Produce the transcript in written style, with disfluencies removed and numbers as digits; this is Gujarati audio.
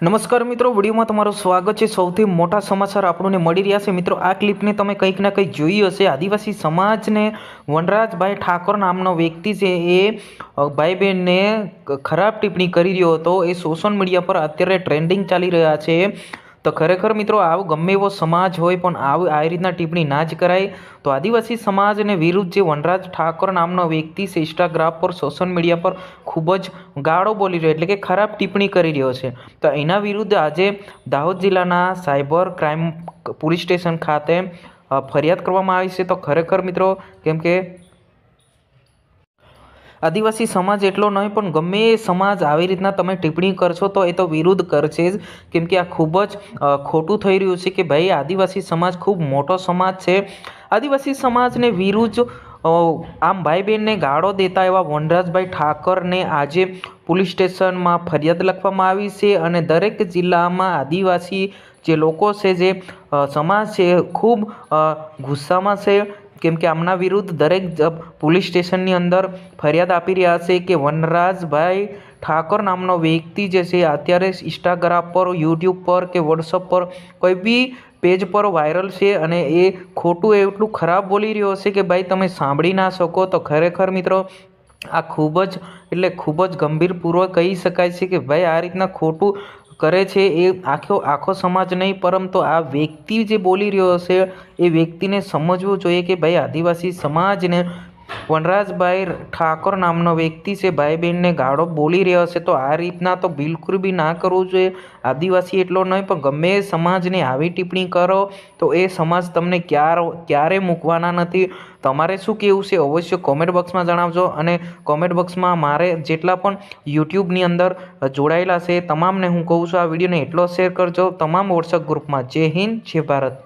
નમસ્કાર મિત્રો, વિડીયોમાં તમારું સ્વાગત છે। સૌથી મોટા સમાચાર આપણને મળી રહ્યા છે। મિત્રો, આ ક્લિપને તમે કંઈક ના કંઈક જોઈ હશે। આદિવાસી સમાજને વનરાજભાઈ ઠાકોર નામનો વ્યક્તિ છે એ ભાઈ બહેનને ખરાબ ટિપ્પણી કરી રહ્યો હતો। એ સોશિયલ મીડિયા પર અત્યારે ટ્રેન્ડિંગ ચાલી રહ્યા છે। તો ખરેખર મિત્રો, આવું ગમે એવો સમાજ હોય પણ આ રીતના ટિપ્પણી ના જ કરાય। તો આદિવાસી સમાજને વિરુદ્ધ જે વનરાજ ઠાકોર નામનો વ્યક્તિ છે ઇન્સ્ટાગ્રામ પર સોશિયલ મીડિયા પર ખૂબ જ ગાળો બોલી રહ્યો એટલે કે ખરાબ ટિપ્પણી કરી રહ્યો છે। તો એના વિરુદ્ધ આજે દાહોદ જિલ્લાના સાયબર ક્રાઇમ પોલીસ સ્ટેશન ખાતે ફરિયાદ કરવામાં આવી છે। તો ખરેખર મિત્રો, કેમ કે આદિવાસી સમાજ એટલો નહીં પણ ગમે એ સમાજ આવી રીતના તમે ટિપ્પણી કરશો તો એ તો વિરોધ કરશે જ, કેમ કે આ ખૂબ જ ખોટું થઈ રહ્યું છે કે ભાઈ આદિવાસી સમાજ ખૂબ મોટો સમાજ છે। આદિવાસી સમાજને વિરુદ્ધ આમ ભાઈ બહેનને ગાળો દેતા એવા વનરાજભાઈ ઠાકરને આજે પોલીસ સ્ટેશનમાં ફરિયાદ લખવામાં આવી છે અને દરેક જિલ્લામાં આદિવાસી જે લોકો છે, જે સમાજ છે, ખૂબ ગુસ્સામાં છે, કેમ કે આમના વિરુદ્ધ દરેક પોલીસ સ્ટેશનની અંદર ફરિયાદ આપી રહ્યા છે કે વનરાજભાઈ ઠાકોર નામનો વ્યક્તિ જે છે અત્યારે ઇન્સ્ટાગ્રામ પર, યુટ્યુબ પર કે વોટ્સઅપ પર કોઈ બી પેજ પર વાયરલ છે અને એ ખોટું એટલું ખરાબ બોલી રહ્યો છે કે ભાઈ તમે સાંભળી ના શકો। તો ખરેખર મિત્રો, આ ખૂબ જ એટલે ખૂબ જ ગંભીરપૂર્વક કહી શકાય છે કે ભાઈ આ રીતના ખોટું કરે છે એ આખો સમાજ નહીં, પરંતુ આ વ્યક્તિ જે બોલી રહ્યો છે એ વ્યક્તિને સમજવું જોઈએ કે ભાઈ આદિવાસી સમાજને વનરાજભાઈ ઠાકોર નામનો વ્યક્તિ છે ભાઈ બહેનને ગાળો બોલી રહ્યો છે, તો આ રીતના તો બિલકુલ બી ના કરવું જોઈએ। આદિવાસી એટલો નહીં પણ ગમે એ સમાજને આવી ટિપ્પણી કરો તો એ સમાજ તમને ક્યારે મૂકવાના નથી। તમારે શું કહેવું છે અવશ્ય કોમેન્ટ બોક્સમાં જણાવજો અને કોમેન્ટ બોક્સમાં મારે જેટલા પણ યુટ્યુબની અંદર જોડાયેલા છે તમામને હું કહું છું આ વિડીયોને એટલો શેર કરજો તમામ વોટ્સએપ ગ્રુપમાં। જય હિન્દ, જય ભારત।